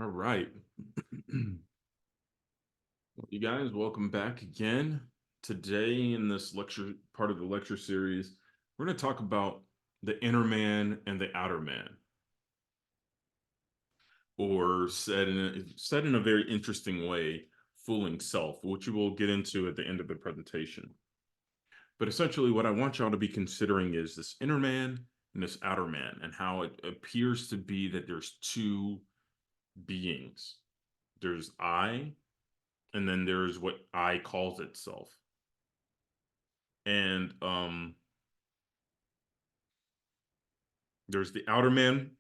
All right. Well, you guys, welcome back again. Today, in this lecture, part of the lecture series, we're going to talk about the inner man and the outer man, or said in a very interesting way, fooling self, which we will get into at the end of the presentation. But essentially, what I want y'all to be considering is this inner man and this outer man, and how it appears to be that there's two beings. There's I, and then there's what I calls itself. And there's the outer man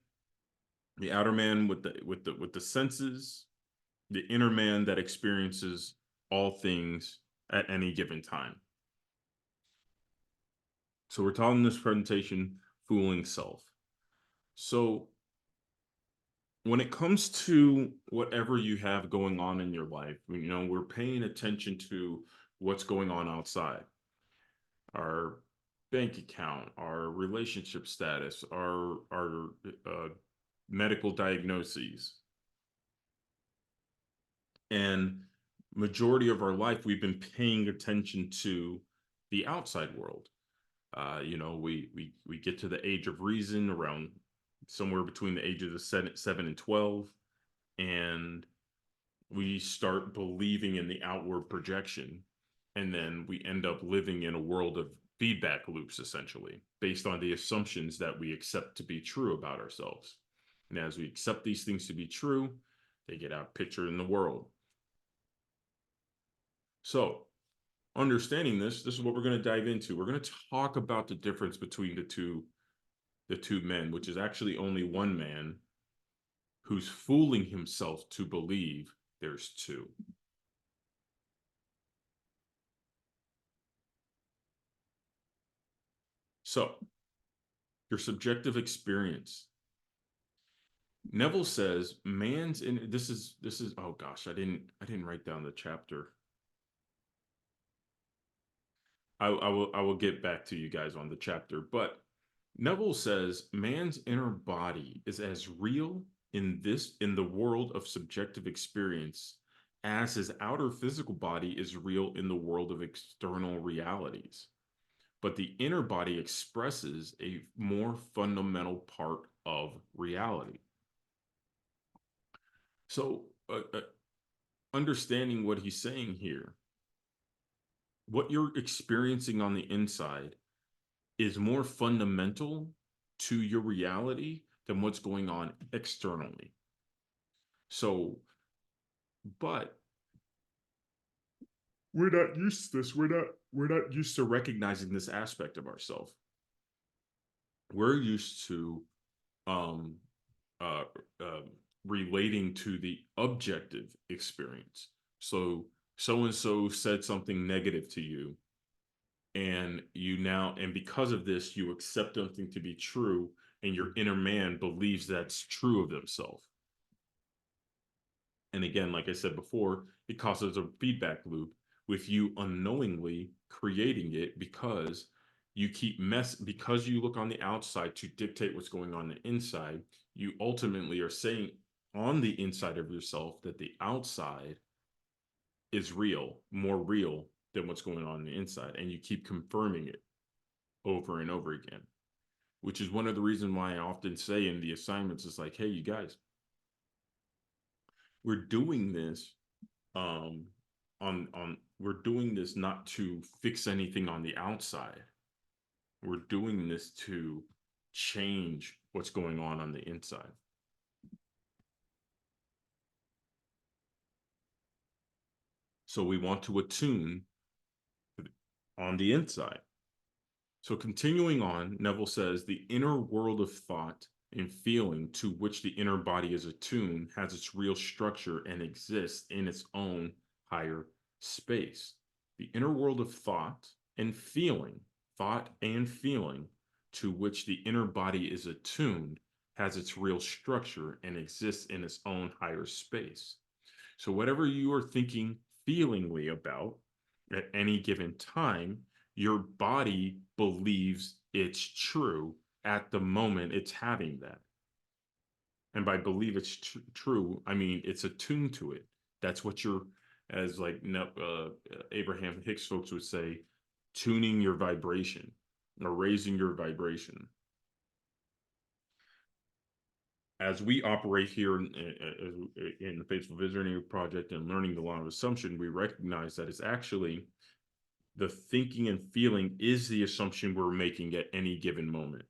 with the senses, the inner man that experiences all things at any given time. So we're calling this presentation fooling self. So when it comes to whatever you have going on in your life, we're paying attention to what's going on outside. Our bank account, our relationship status, our medical diagnoses. And majority of our life, we've been paying attention to the outside world. We get to the age of reason around somewhere between the ages of 7 and 12, and we start believing in the outward projection, and then we end up living in a world of feedback loops, essentially based on the assumptions that we accept to be true about ourselves. And as we accept these things to be true, they get out pictured in the world. So understanding this is what we're going to dive into. We're going to talk about the difference between the two men, which is actually only one man who's fooling himself to believe there's two. So, your subjective experience. Neville says man's in this is oh gosh, I didn't write down the chapter. I will get back to you guys on the chapter, but Neville says man's inner body is as real in the world of subjective experience as his outer physical body is real in the world of external realities. But the inner body expresses a more fundamental part of reality. So, understanding what he's saying here, what you're experiencing on the inside is more fundamental to your reality than what's going on externally. So, but we're not used to this. We're not used to recognizing this aspect of ourselves. We're used to um uh, uh relating to the objective experience. So and so said something negative to you, and because of this you accept something to be true, and your inner man believes that's true of themselves. And again, like I said before, it causes a feedback loop with you unknowingly creating it, because because you look on the outside to dictate what's going on the inside. You ultimately are saying on the inside of yourself that the outside is real, more real than what's going on the inside, and you keep confirming it over and over again, which is one of the reasons why I often say in the assignments, it's like, hey, you guys, we're doing this um on we're doing this not to fix anything on the outside. We're doing this to change what's going on the inside. So we want to attune on the inside. So continuing on, Neville says the inner world of thought and feeling to which the inner body is attuned has its real structure and exists in its own higher space. The inner world of thought and feeling to which the inner body is attuned has its real structure and exists in its own higher space. So whatever you are thinking feelingly about at any given time, your body believes it's true at the moment it's having that. And by believe it's true, I mean it's attuned to it. That's what you're, as like Abraham Hicks folks would say, tuning your vibration or raising your vibration. As we operate here in the Faithful Visionary Project and learning the law of assumption, we recognize that it's actually the thinking and feeling is the assumption we're making at any given moment.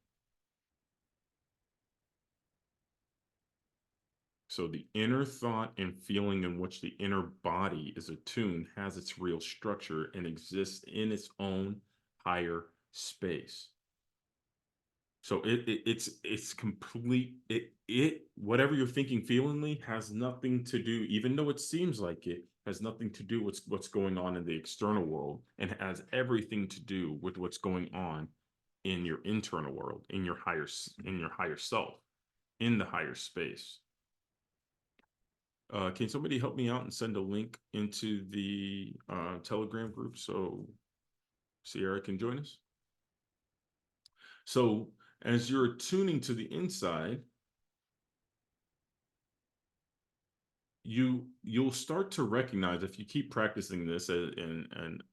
So the inner thought and feeling in which the inner body is attuned has its real structure and exists in its own higher space. So it's complete. It whatever you're thinking feelingly has nothing to do, even though it seems like it has nothing to do with what's going on in the external world, and has everything to do with what's going on in your internal world, in your higher self, in the higher space. Can somebody help me out and send a link into the Telegram group so Sierra can join us? So as you're tuning to the inside, you'll start to recognize, if you keep practicing this, and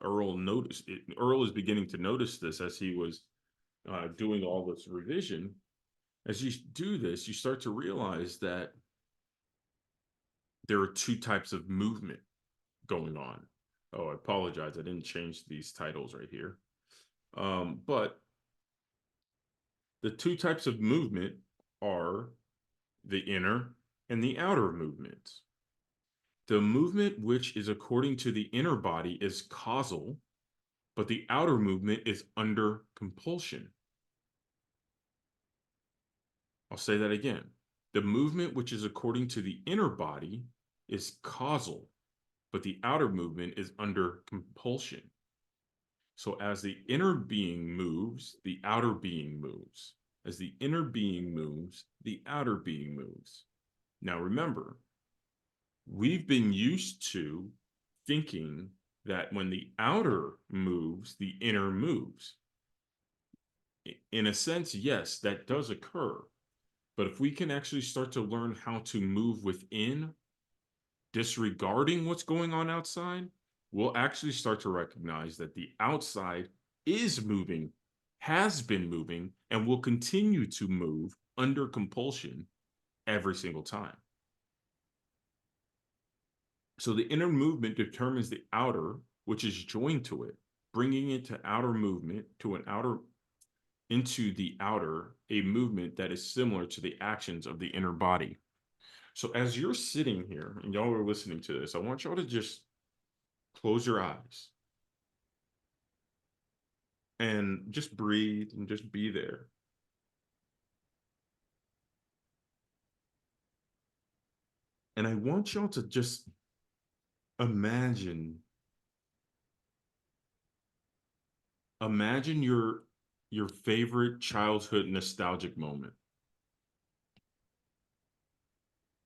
Earl is beginning to notice this as he was doing all this revision. As you do this, you start to realize that there are two types of movement going on. Oh, I apologize, I didn't change these titles right here. But the two types of movement are the inner and the outer movements. The movement which is according to the inner body is causal, but the outer movement is under compulsion. I'll say that again. The movement which is according to the inner body is causal, but the outer movement is under compulsion. So as the inner being moves, the outer being moves. As the inner being moves, the outer being moves. Now remember, we've been used to thinking that when the outer moves, the inner moves. In a sense, yes, that does occur. But if we can actually start to learn how to move within, disregarding what's going on outside, we'll actually start to recognize that the outside is moving, has been moving, and will continue to move under compulsion every single time. So the inner movement determines the outer, which is joined to it, bringing it to outer movement, into the outer, a movement that is similar to the actions of the inner body. So as you're sitting here and y'all are listening to this, I want y'all to just close your eyes and just breathe and just be there. And I want y'all to just imagine your favorite childhood nostalgic moment.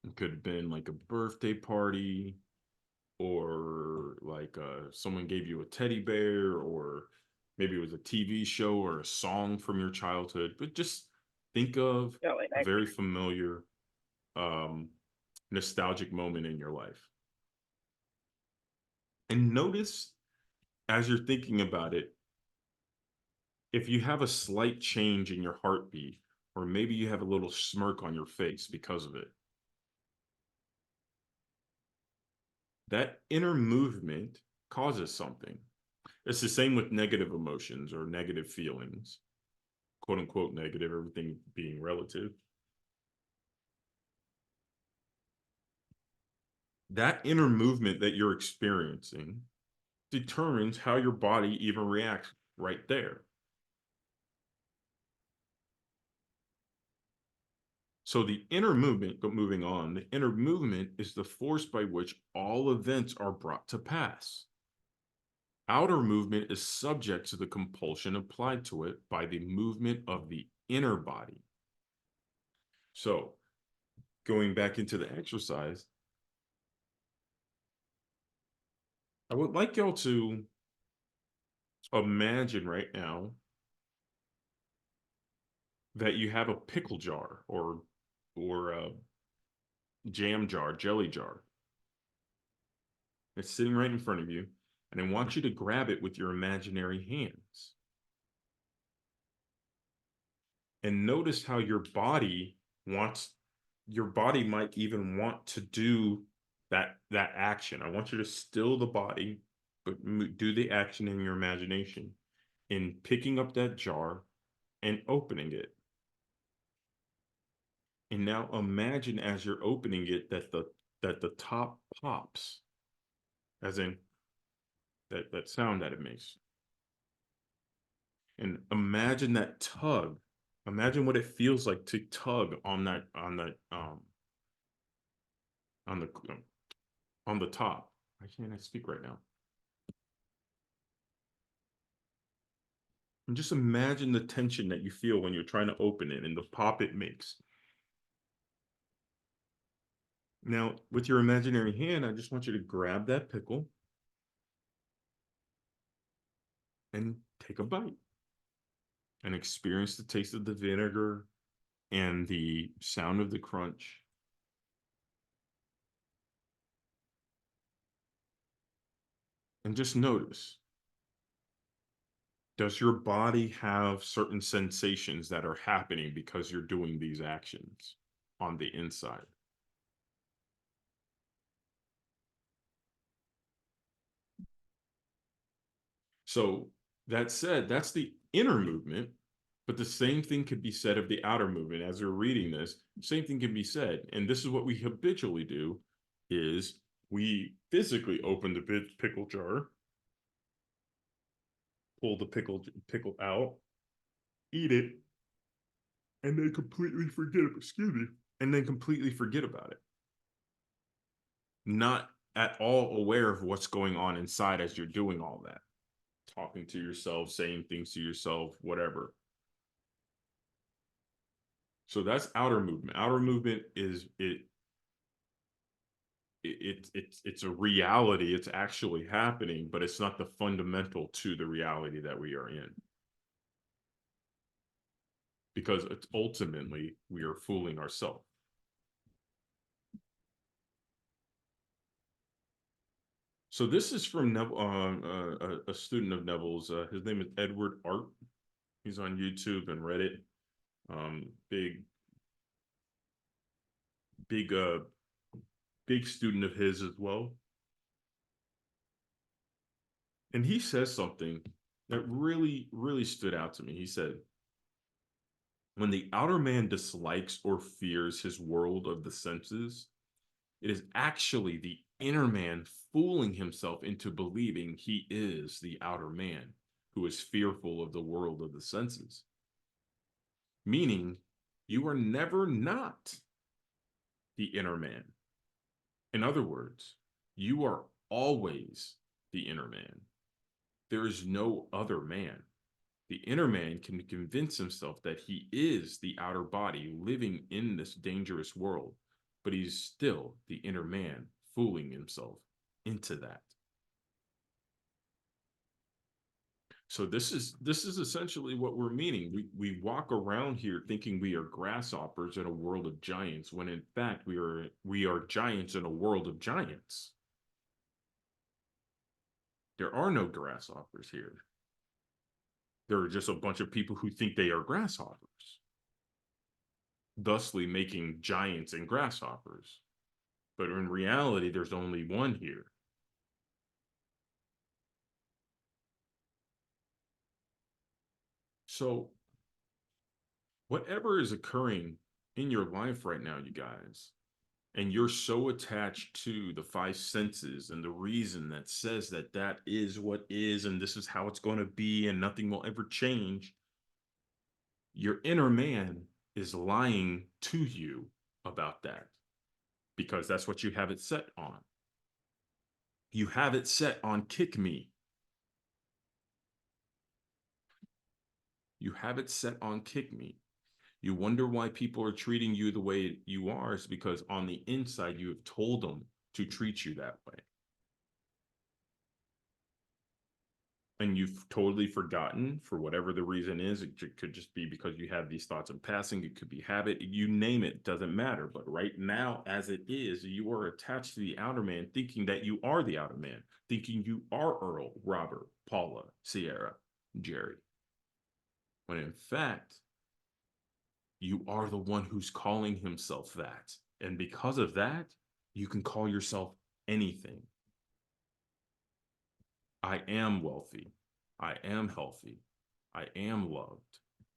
It could have been like a birthday party, or like someone gave you a teddy bear, or maybe it was a TV show or a song from your childhood. But just think of a very familiar nostalgic moment in your life. And notice, as you're thinking about it, if you have a slight change in your heartbeat, or maybe you have a little smirk on your face because of it. That inner movement causes something. It's the same with negative emotions or negative feelings, quote unquote negative, everything being relative. That inner movement that you're experiencing determines how your body even reacts right there. So the inner movement, but moving on, the inner movement is the force by which all events are brought to pass. Outer movement is subject to the compulsion applied to it by the movement of the inner body. So going back into the exercise, I would like y'all to imagine right now that you have a pickle jar, or jam jar, jelly jar. It's sitting right in front of you, and I want you to grab it with your imaginary hands. And notice how your body might even want to do that action. I want you to still the body, but do the action in your imagination in picking up that jar and opening it. And now imagine as you're opening it that the top pops, as in that sound that it makes. And imagine that tug. Imagine what it feels like to tug on the on the top. Why can't I speak right now? And just imagine the tension that you feel when you're trying to open it and the pop it makes. Now, with your imaginary hand, I just want you to grab that pickle and take a bite and experience the taste of the vinegar and the sound of the crunch. And just notice, does your body have certain sensations that are happening because you're doing these actions on the inside? So that said, that's the inner movement, but the same thing could be said of the outer movement. As you're reading this, same thing can be said. And this is what we habitually do is we physically open the pickle jar, pull the pickle out, eat it, and then completely forget it. Excuse me. And then completely forget about it. Not at all aware of what's going on inside as you're doing all that. Talking to yourself, saying things to yourself, whatever. So that's outer movement. Outer movement is it's a reality. It's actually happening, but it's not the fundamental to the reality that we are in. Because it's ultimately we are fooling ourselves. So this is from a student of Neville's. His name is Edward Art. He's on YouTube and Reddit. Big, big, big student of his as well. And he says something that really, really stood out to me. He said, when the outer man dislikes or fears his world of the senses, it is actually the inner man fooling himself into believing he is the outer man who is fearful of the world of the senses. Meaning, you are never not the inner man. In other words, you are always the inner man. There is no other man. The inner man can convince himself that he is the outer body living in this dangerous world, but he's still the inner man fooling himself into that. So this is essentially what we're meaning. We walk around here thinking we are grasshoppers in a world of giants, when in fact we are giants in a world of giants. There are no grasshoppers here. There are just a bunch of people who think they are grasshoppers, thusly making giants and grasshoppers. But in reality, there's only one here. So whatever is occurring in your life right now, you guys, and you're so attached to the five senses and the reason that says that that is what is, and this is how it's going to be, and nothing will ever change, your inner man is lying to you about that because that's what you have it set on. You have it set on kick me. You have it set on kick me. You wonder why people are treating you the way you are is because on the inside, you have told them to treat you that way. and you've totally forgotten for whatever the reason is. It could just be because you have these thoughts in passing. It could be habit. You name it, doesn't matter. But right now, as it is, you are attached to the outer man, thinking that you are the outer man, thinking you are Earl, Robert, Paula, Sierra, Jerry. When in fact, you are the one who's calling himself that. And because of that, you can call yourself anything. I am wealthy. I am healthy. I am loved.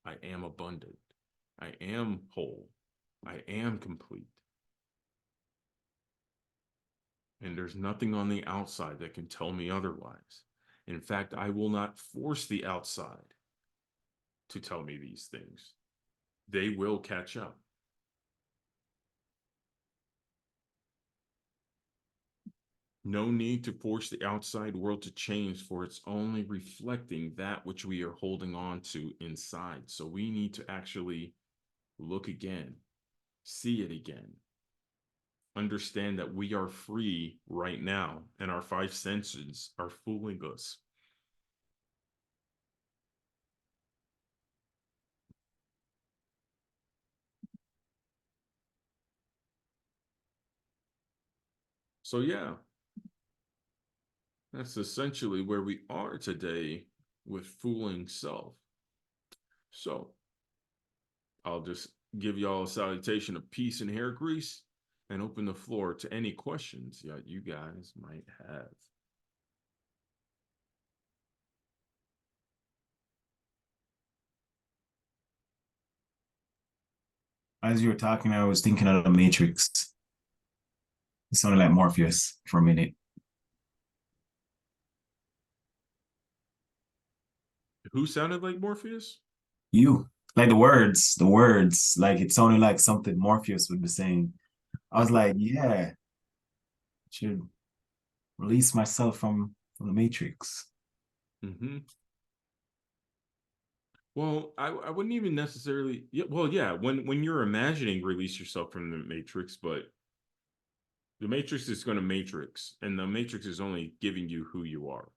I am abundant. I am whole. I am complete. And there's nothing on the outside that can tell me otherwise. In fact, I will not force the outside to tell me these things. They will catch up. No need to force the outside world to change, for it's only reflecting that which we are holding on to inside. So we need to actually look again, see it again, understand that we are free right now, and our five senses are fooling us. So yeah, that's essentially where we are today with fooling self. So I'll just give y'all a salutation of peace and hair grease and open the floor to any questions that you guys might have. As you were talking, I was thinking of the Matrix. It sounded like Morpheus for a minute. Who sounded like Morpheus? You, like the words, like it sounded like something Morpheus would be saying. I was like, yeah, I should release myself from the Matrix. Mm-hmm. Well, I wouldn't even necessarily. Yeah, well, yeah. When you're imagining release yourself from the Matrix, but the Matrix is going to matrix, and the Matrix is only giving you who you are.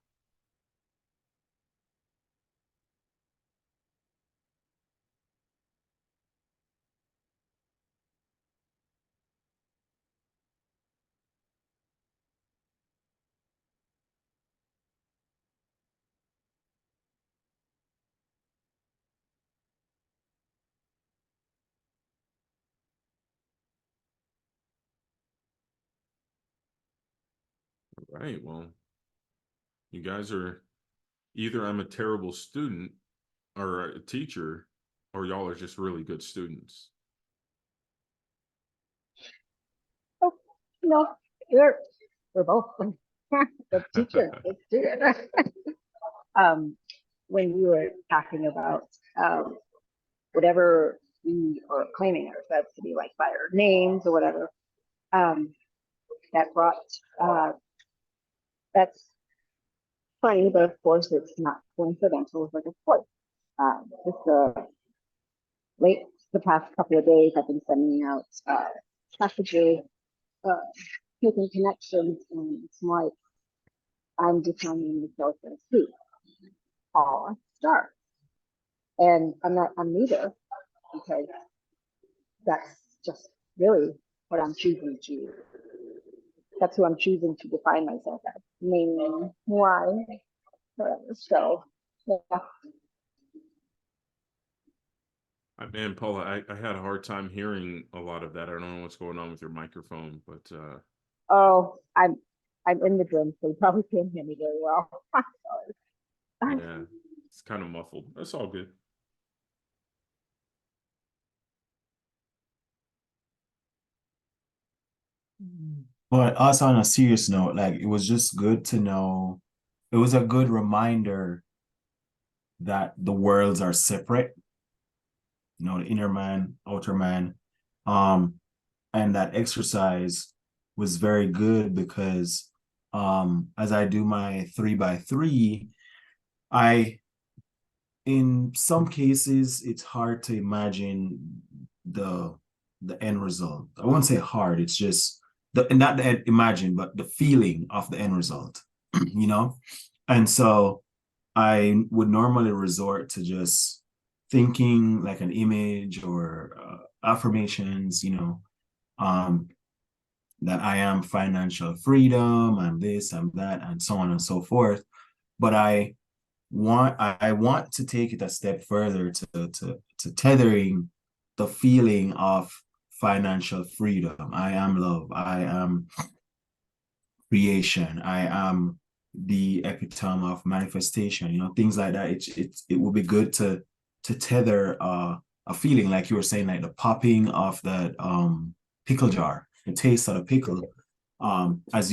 Right. Well, you guys are either I'm a terrible student or a teacher, or y'all are just really good students. Oh, no, we're both the teacher, the student. um, when we were talking about whatever we are claiming ourselves to be, like by our names or whatever, um, that brought that's funny, but of course it's not coincidental. But of course, just late the past couple of days, I've been sending out messages, uh, making connections, and it's like I'm defining myself as who? Paula Star. And I'm neither because that's just really what I'm choosing to, that's who I'm choosing to define myself as, meaning why. So, yeah. Man, Paula, I had a hard time hearing a lot of that. I don't know what's going on with your microphone, but Oh, I'm in the gym, so you probably can't hear me very well. yeah, it's kind of muffled. That's all good. But also on a serious note, like it was just good to know. It was a good reminder that the worlds are separate. You know, the inner man, outer man. Um, and that exercise was very good because as I do my 3 by 3, I in some cases it's hard to imagine the the end result. I won't say hard, it's just the not the imagine, but the feeling of the end result, you know? And so I would normally resort to just thinking like an image or affirmations, that I am financial freedom, I'm this, I'm that, and so on and so forth. But I want to take it a step further to tethering the feeling of financial freedom. I am love. I am creation. I am the epitome of manifestation. Things like that. It would be good to tether a feeling like you were saying, like the popping of that pickle jar, the taste of the pickle, as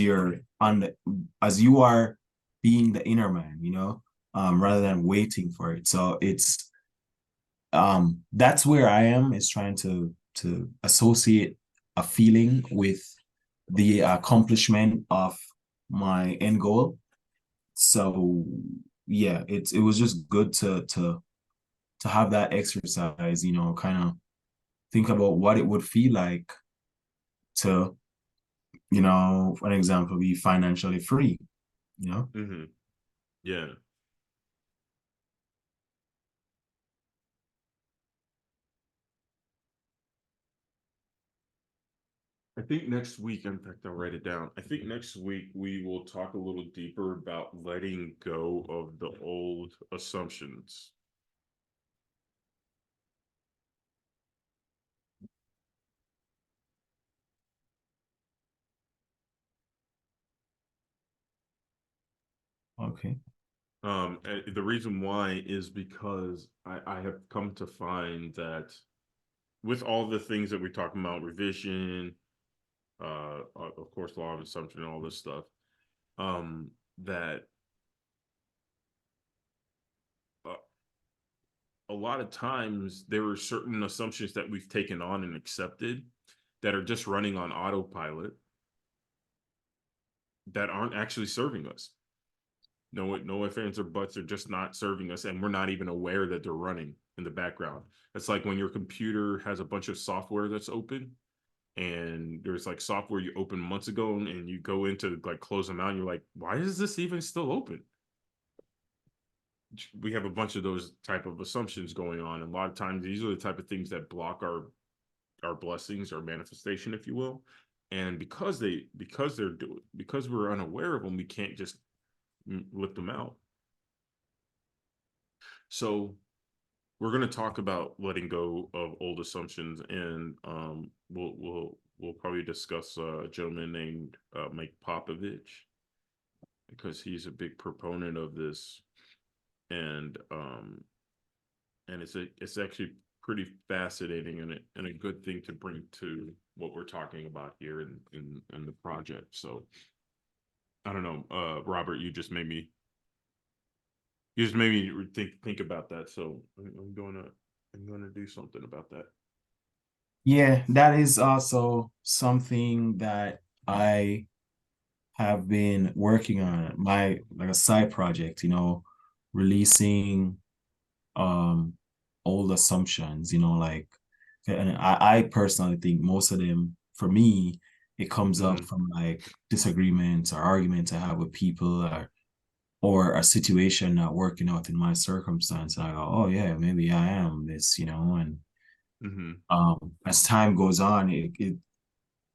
as you are being the inner man, rather than waiting for it. So that's where I am, is trying to associate a feeling with the accomplishment of my end goal. So yeah, it was just good to have that exercise, kind of think about what it would feel like to, for an example, be financially free, Yeah. I think next week, in fact, I'll write it down. I think next week we will talk a little deeper about letting go of the old assumptions. Okay. The reason why is because I have come to find that with all the things that we talk about, revision, of course, law of assumption, and all this stuff, that uh, a lot of times there are certain assumptions that we've taken on and accepted that are just running on autopilot that aren't actually serving us. No ifs, ands, or buts, are just not serving us, and we're not even aware that they're running in the background. It's like when your computer has a bunch of software that's open, and there's like software you opened months ago, and you go into like close them out, and you're like, why is this even still open? We have a bunch of those type of assumptions going on, and a lot of times these are the type of things that block our blessings, our manifestation, if you will. And because we're unaware of them, we can't just lift them out. So we're going to talk about letting go of old assumptions, and we'll probably discuss a gentleman named Mike Popovich, because he's a big proponent of this, and it's actually pretty fascinating, and a good thing to bring to what we're talking about here in the project. So I don't know, Robert, you just made me think about that. So I'm gonna do something about that. Yeah, that is also something that I have been working on, my like a side project, releasing um old assumptions, like, and I personally think most of them, for me, it comes up from like disagreements or arguments I have with people, or a situation not working out in my circumstance. I go, oh yeah, maybe I am this, and as time goes on, it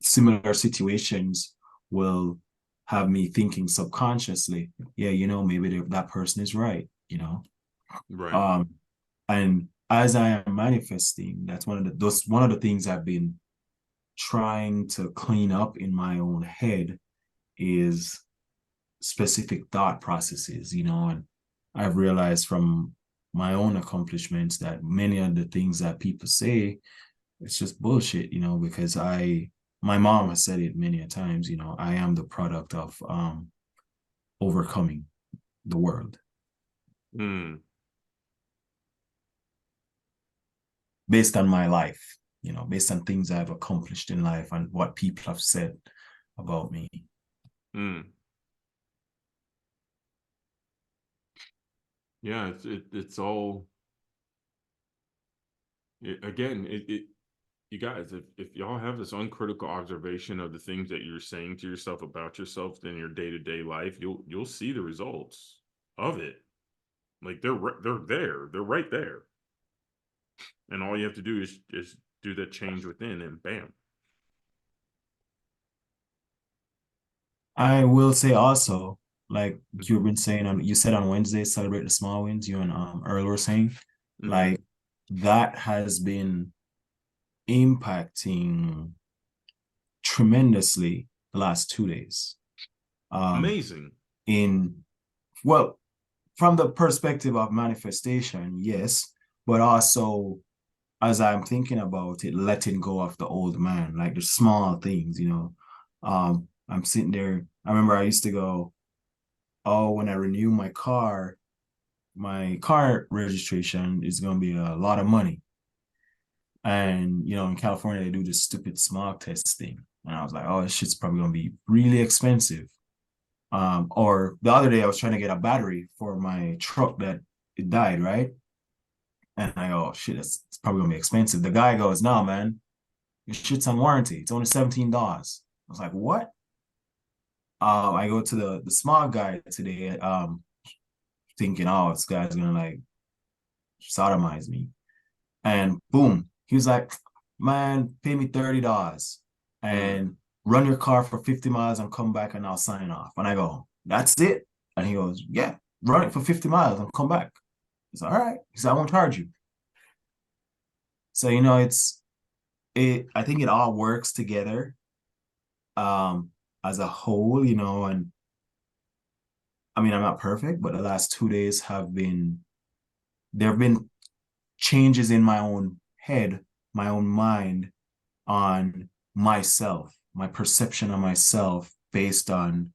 similar situations will have me thinking subconsciously, yeah, maybe that person is right, Right. um and as I am manifesting, that's one of the things I've been trying to clean up in my own head, is specific thought processes, and I've realized from my own accomplishments that many of the things that people say, it's just bullshit, because my mom has said it many a times, I am the product of overcoming the world based on my life, based on things I've accomplished in life and what people have said about me. Yeah, it's all again, you guys, if y'all have this uncritical observation of the things that you're saying to yourself about yourself in your day-to-day life, you'll see the results of it. Like they're there. They're right there. And all you have to do is do that change within, and bam. I will say also, like you've been saying on, you said on Wednesday, celebrate the small wins. You and Earl were saying, like that has been impacting tremendously the last 2 days. Amazing. In well, from the perspective of manifestation, yes, but also as I'm thinking about it, letting go of the old man, like the small things, you know. I'm sitting there. I remember I used to go, oh, when I renew my car registration is going to be a lot of money. And, you know, in California, they do this stupid smog test thing. And I was like, oh, this shit's probably going to be really expensive. Or the other day, I was trying to get a battery for my truck that it died, right? And I go, oh, shit, it's probably going to be expensive. The guy goes, no, man, your shit's on warranty. It's only $17. I was like, what? I go to the smog guy today, thinking, oh, this guy's going to like sodomize me. And boom, he was like, man, pay me $30 and run your car for 50 miles and come back and I'll sign off. And I go, that's it? And he goes, yeah, run it for 50 miles and come back. He's all right. He said, I won't charge you. So, you know, I think it all works together as a whole, you know, and I mean, I'm not perfect, but the last 2 days there have been changes in my own head, my own mind on myself, my perception of myself based on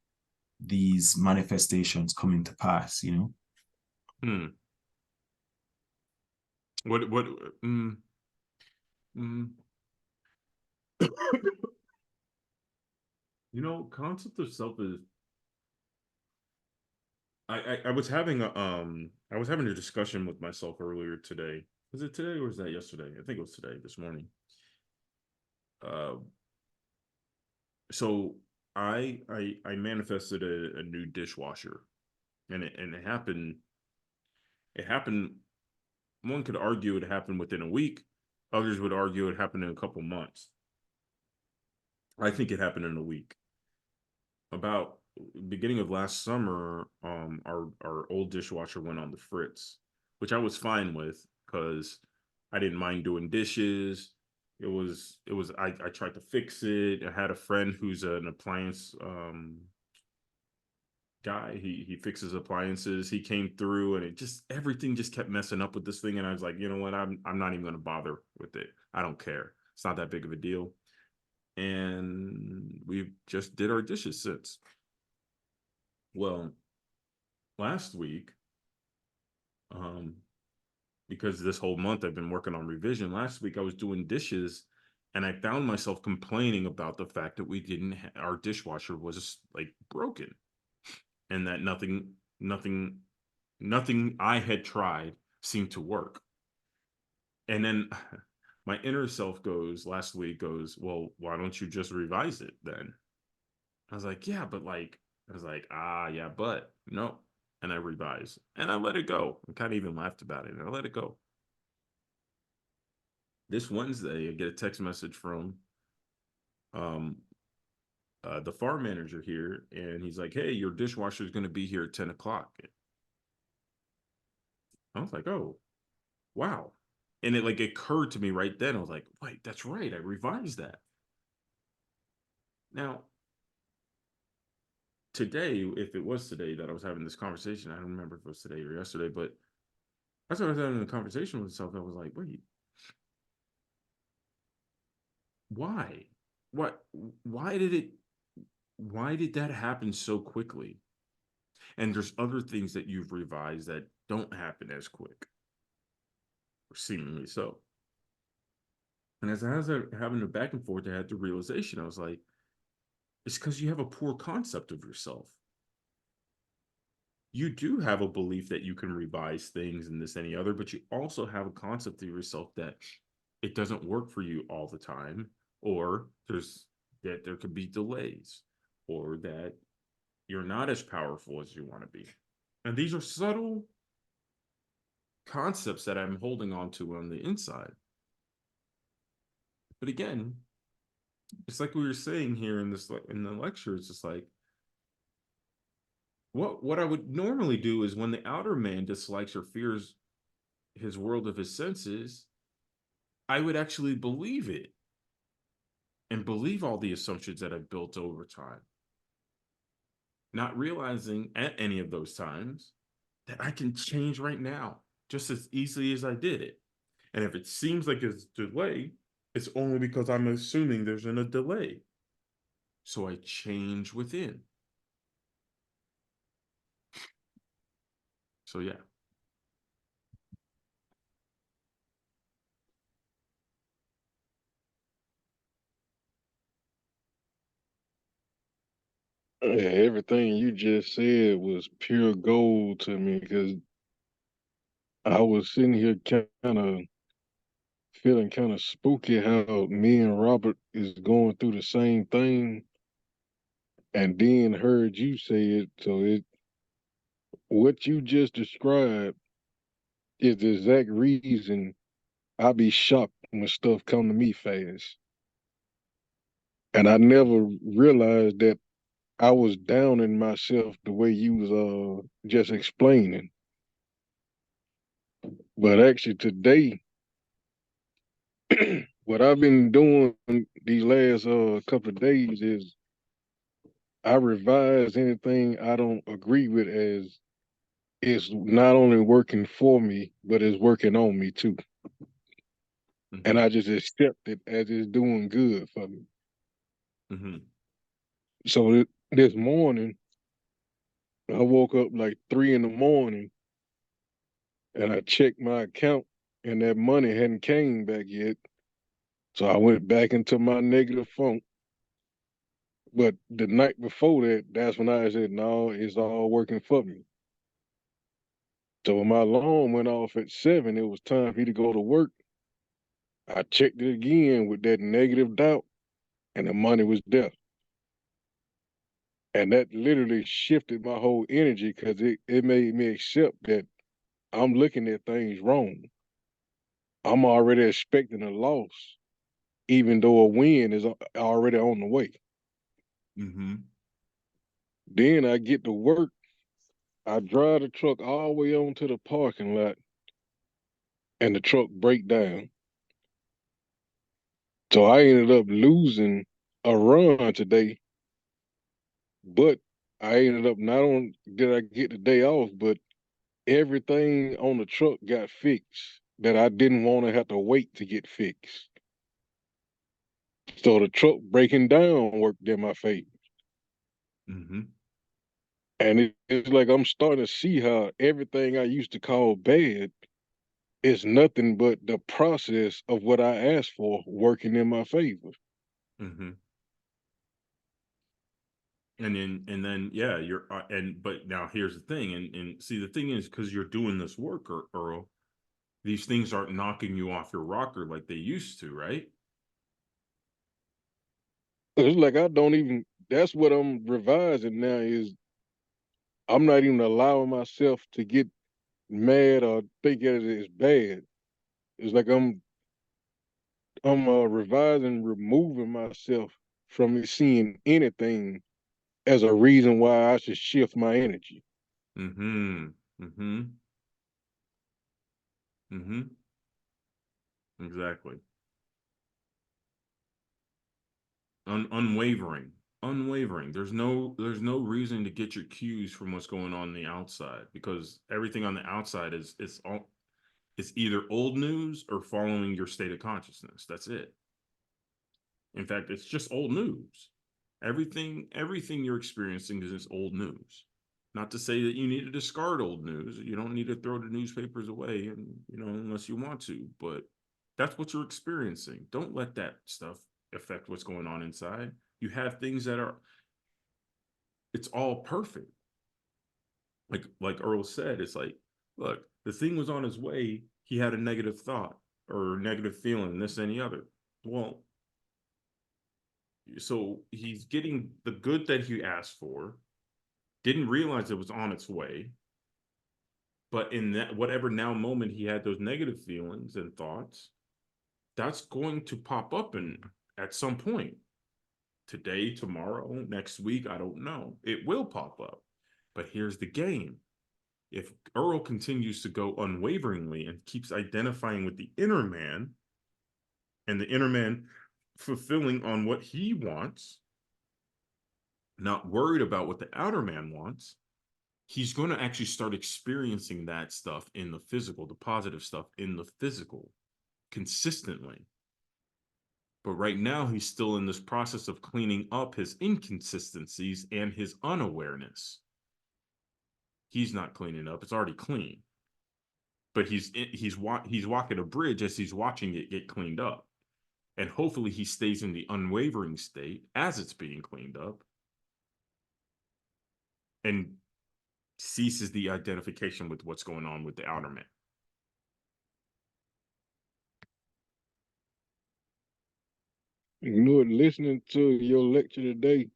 these manifestations coming to pass, you know? What mm, mm. You know, concept of self is I was having a discussion with myself earlier today. Was it today or was that yesterday? I think it was today, this morning. Uh so I manifested a new dishwasher, and it happened. One could argue it happened within a week. Others would argue it happened in a couple months. I think it happened in a week. About beginning of last summer, our old dishwasher went on the fritz, which I was fine with because I didn't mind doing dishes. I tried to fix it. I had a friend who's an appliance guy. He fixes appliances. He came through, and everything just kept messing up with this thing. And I was like, you know what? I'm not even gonna bother with it. I don't care. It's not that big of a deal. And we just did our dishes since. Well, last week, because this whole month I've been working on revision. Last week I was doing dishes, and I found myself complaining about the fact that we didn't our dishwasher was like broken, and that nothing I had tried seemed to work. And then my inner self last week goes, well, why don't you just revise it then? I was like, yeah, but like, I was like, yeah, but no. And I revised and I let it go. I kind of even laughed about it and I let it go. This Wednesday, I get a text message from um, the farm manager here, and he's like, hey, your dishwasher is going to be here at 10 o'clock. I was like, oh, wow. And it like occurred to me right then. I was like, wait, that's right. I revised that. Now, today, if it was today that I was having this conversation, I don't remember if it was today or yesterday, but as I was having a conversation with myself, I was like, wait, why? What? Why did it? Why did that happen so quickly? And there's other things that you've revised that don't happen as quick, or seemingly so. And as I was having a back and forth, I had the realization. I was like, it's because you have a poor concept of yourself. You do have a belief that you can revise things and this, any other, but you also have a concept of yourself that it doesn't work for you all the time, or there could be delays, or that you're not as powerful as you want to be. And these are subtle concepts that I'm holding on to on the inside. But again, it's like we were saying here in the lecture, it's just like what I would normally do is when the outer man dislikes or fears his world of his senses, I would actually believe it and believe all the assumptions that I've built over time, not realizing at any of those times that I can change right now just as easily as I did it. And if it seems like it's delay, it's only because I'm assuming there's a delay. So I change within. So yeah. Yeah, everything you just said was pure gold to me because I was sitting here kind of feeling kind of spooky how me and Robert is going through the same thing, and then heard you say it. So what you just described is the exact reason I be shocked when stuff come to me fast, and I never realized that I was down in myself the way you was just explaining. But actually today, what I've been doing these last couple of days is I revise anything I don't agree with as it's not only working for me, but it's working on me too. And I just accept it as it's doing good for me. Mm-hmm. So this morning, I woke up like 3 in the morning and I checked my account and that money hadn't came back yet. So I went back into my negative funk. But the night before that, that's when I said, no, it's all working for me. So when my alarm went off at 7, it was time for me to go to work. I checked it again with that negative doubt, and the money was there. And that literally shifted my whole energy because it made me accept that I'm looking at things wrong. I'm already expecting a loss, even though a win is already on the way. Mm-hmm. Then I get to work. I drive the truck all the way onto the parking lot, and the truck break down. So I ended up losing a run today, but I ended up not only did I get the day off, but everything on the truck got fixed that I didn't want to have to wait to get fixed. So the truck breaking down worked in my favor. Mm-hmm. And it's like I'm starting to see how everything I used to call bad is nothing but the process of what I asked for working in my favor. Mm-hmm. And then yeah, you're but now here's the thing, and see the thing is because you're doing this work, Earl, these things aren't knocking you off your rocker like they used to, right? It's like I don't even, that's what I'm revising now is I'm not even allowing myself to get mad or think that it's bad. It's like I'm revising, removing myself from seeing anything as a reason why I should shift my energy. Mm-hmm. Mm-hmm. Mm-hmm. Exactly. Unwavering. Unwavering. There's no reason to get your cues from what's going on the outside because everything on the outside is all it's either old news or following your state of consciousness. That's it. In fact, it's just old news. Everything you're experiencing is just old news. Not to say that you need to discard old news. You don't need to throw the newspapers away and unless you want to, but that's what you're experiencing. Don't let that stuff affect what's going on inside. You have things that are it's all perfect. Like Earl said, it's like, look, the thing was on his way, he had a negative thought or negative feeling, this and the other. Well, so he's getting the good that he asked for, didn't realize it was on its way, But in that whatever now moment he had those negative feelings and thoughts, that's going to pop up at some point. Today, tomorrow, next week, I don't know. It will pop up. But here's the game. If Earl continues to go unwaveringly and keeps identifying with the inner man, and the inner man fulfilling on what he wants, not worried about what the outer man wants, he's going to actually start experiencing that stuff in the physical, the positive stuff in the physical, consistently. But right now, he's still in this process of cleaning up his inconsistencies and his unawareness. He's not cleaning up; it's already clean. But he's walking a bridge as he's watching it get cleaned up, and hopefully, he stays in the unwavering state as it's being cleaned up, and ceases the identification with what's going on with the outer man. You know what? Listening to your lecture today,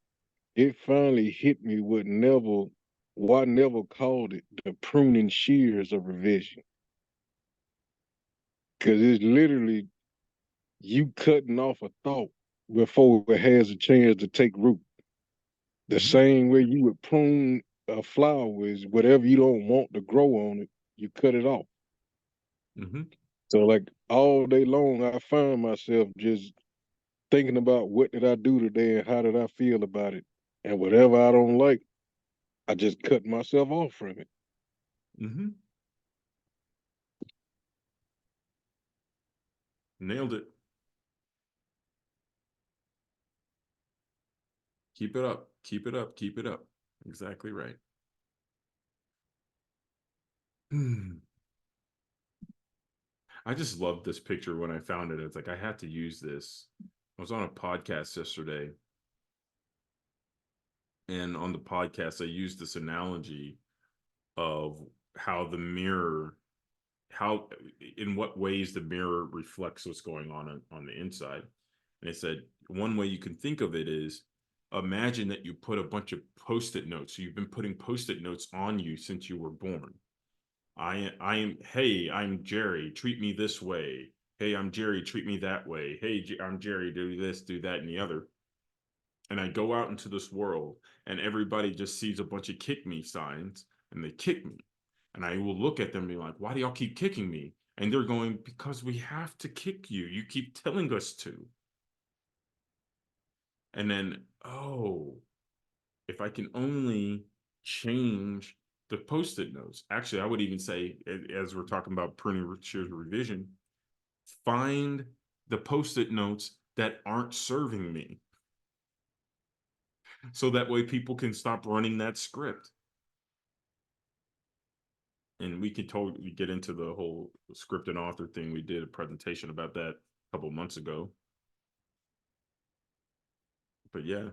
it finally hit me why never called it the pruning shears of revision. Because it's literally you cutting off a thought before it has a chance to take root. The same way you would prune a flower is whatever you don't want to grow on it, you cut it off. So like all day long, I find myself just thinking about what did I do today and how did I feel about it. And whatever I don't like, I just cut myself off from it. Nailed it. Keep it up. Keep it up. Keep it up. Exactly right. I just loved this picture when I found it. It's like I had to use this. I was on a podcast yesterday, and on the podcast, I used this analogy of how the mirror, in what ways the mirror reflects what's going on the inside. And it said one way you can think of it is, imagine that you put a bunch of Post-it notes. So you've been putting Post-it notes on you since you were born. Hey, I'm Jerry, treat me this way. Hey, I'm Jerry, treat me that way. Hey, I'm Jerry, do this, do that, and the other. And I go out into this world, and everybody just sees a bunch of kick me signs, and they kick me. And I will look at them and be like, why do y'all keep kicking me? And they're going, because we have to kick you. You keep telling us to. And then, oh, if I can only change the Post-it notes. Actually, I would even say, as we're talking about pruning shears revision, find the Post-it notes that aren't serving me. So that way people can stop running that script. And we could totally get into the whole script and author thing. We did a presentation about that a couple months ago. But yeah.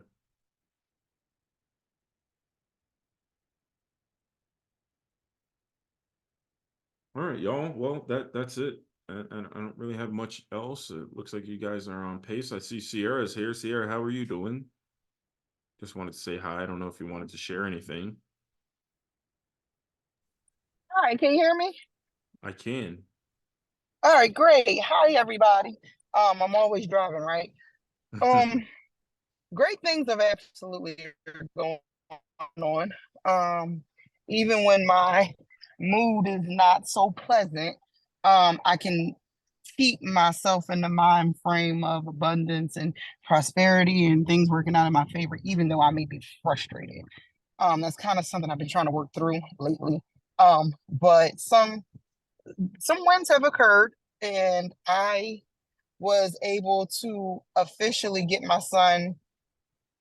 All right, y'all. Well, that's it. And I don't really have much else. It looks like you guys are on pace. I see Sierra's here. Sierra, how are you doing? Just wanted to say hi. I don't know if you wanted to share anything. All right, can you hear me? I can. All right, great. Hi, everybody. I'm always driving, right? Great things have absolutely going on. Even when my mood is not so pleasant, I can keep myself in the mind frame of abundance and prosperity and things working out in my favor, even though I may be frustrated. That's kind of something I've been trying to work through lately. But some wins have occurred, and I was able to officially get my son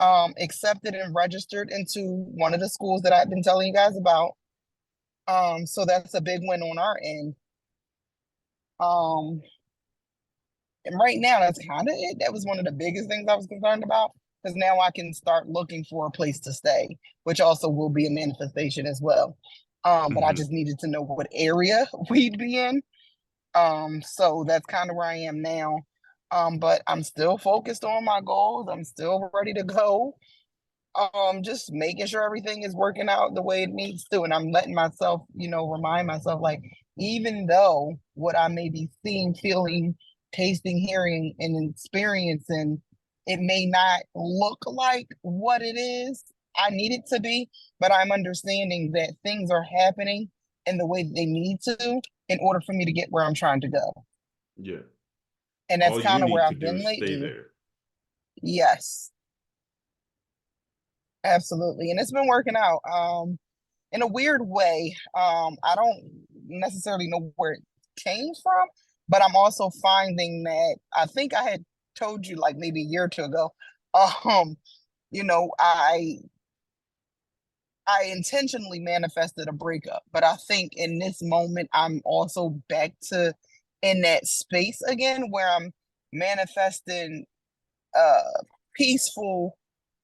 accepted and registered into one of the schools that I've been telling you guys about. So that's a big win on our end. And right now, that's kind of it. That was one of the biggest things I was concerned about, because now I can start looking for a place to stay, which also will be a manifestation as well. But I just needed to know what area we'd be in. So that's kind of where I am now. But I'm still focused on my goals. I'm still ready to go. just making sure everything is working out the way it needs to. And I'm letting myself, remind myself, like, even though what I may be seeing, feeling, tasting, hearing, and experiencing, it may not look like what it is I need it to be, but I'm understanding that things are happening in the way that they need to in order for me to get where I'm trying to go. Yeah. And that's All you kind of where need to I've do been is stay lately. there. Yes, absolutely. And it's been working out. In a weird way. I don't necessarily know where it came from, but I'm also finding that I think I had told you like maybe a year or two ago. Um, you know, I intentionally manifested a breakup, but I think in this moment I'm also back to in that space again where I'm manifesting uh peaceful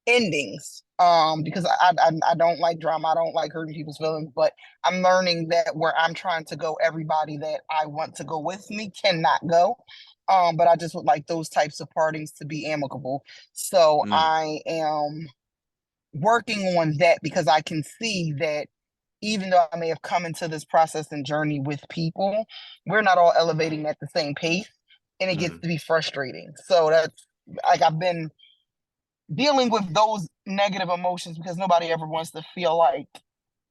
endings, because I don't like drama, I don't like hurting people's feelings, but I'm learning that where I'm trying to go, everybody that I want to go with me cannot go, but I just would like those types of partings to be amicable. So Mm, I am working on that because I can see that even though I may have come into this process and journey with people, we're not all elevating at the same pace, and it gets mm. to be frustrating. So that's like I've been dealing with those negative emotions because nobody ever wants to feel like,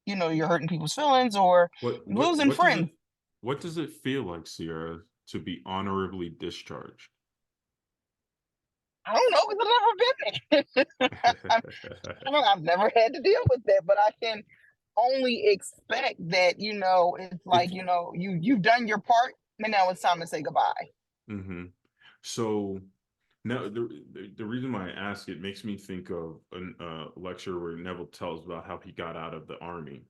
you're hurting people's feelings or What what losing what does it friends. what does it feel like, Sierra, to be honorably discharged? I don't know because I've never been there. I've never had to deal with that, but I can only expect that, it's like, It's you've done your part and now it's time to say goodbye. hmm So now the reason why I ask it makes me think of a lecture where Neville tells about how he got out of the army.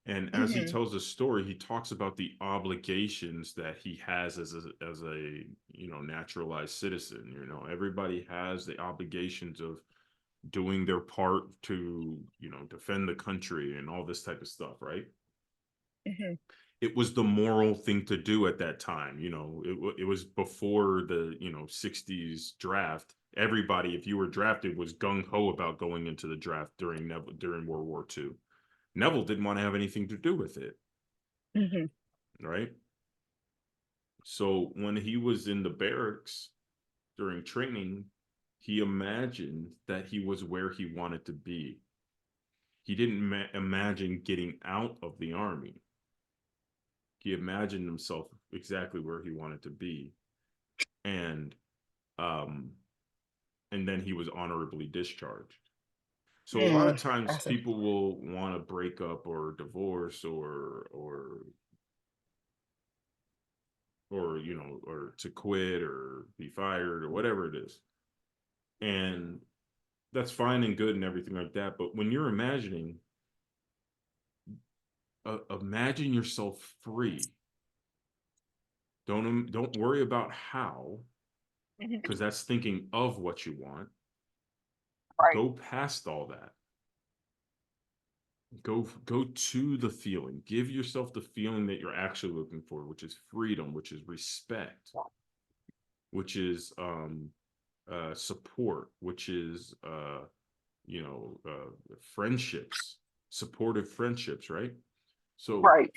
And as he Hmm. tells the story, he talks about the obligations that he has as a naturalized citizen. Everybody has the obligations of doing their part to defend the country and all this type of stuff, right? Hmm. It was the moral thing to do at that time. It was before the 60s draft. Everybody, if you were drafted, was gung-ho about going into the draft during World War II. Neville didn't want to have anything to do with it, Hmm. right? So when he was in the barracks during training, he imagined that he was where he wanted to be. He didn't imagine getting out of the army. He imagined himself exactly where he wanted to be, and um and then he was honorably discharged. So a lot of Mm, times I see. people will want to break up or divorce or to quit or be fired or whatever it is, and that's fine and good and everything like that. But when you're imagining, imagine yourself free. Don't worry about how, Mhm. because that's thinking of what you want. Right. Go past all that. Go to the feeling. Give yourself the feeling that you're actually looking for, which is freedom, which is respect, which is support, which is friendships, supportive friendships, right? So Right.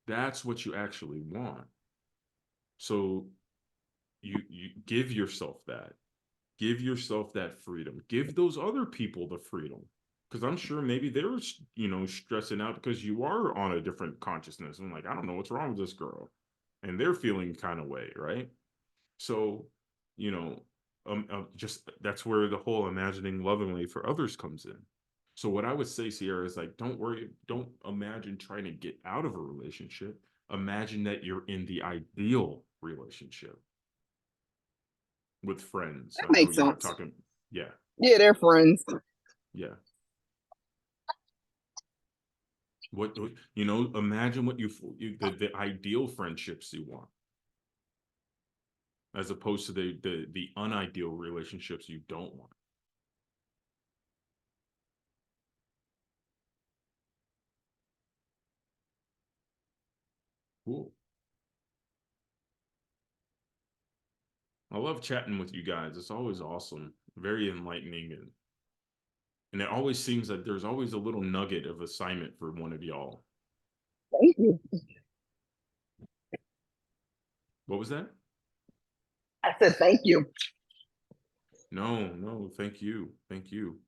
that's what you actually want. So you give yourself that. Give yourself that freedom. Give those other people the freedom. Because I'm sure maybe they're, stressing out because you are on a different consciousness. I'm like, I don't know what's wrong with this girl. And they're feeling kind of way, right? So, you know, just that's where the whole imagining lovingly for others comes in. So what I would say, Sierra, is like, don't worry, don't imagine trying to get out of a relationship. Imagine that you're in the ideal relationship with friends. That I know makes you're not sense. talking, yeah, Yeah, they're friends. yeah. Imagine what the ideal friendships you want, as opposed to the unideal relationships you don't want. Cool. I love chatting with you guys. It's always awesome, very enlightening, and, And it always seems that there's always a little nugget of assignment for one of y'all. Thank you. What was that? I said thank you. No, thank you. Thank you.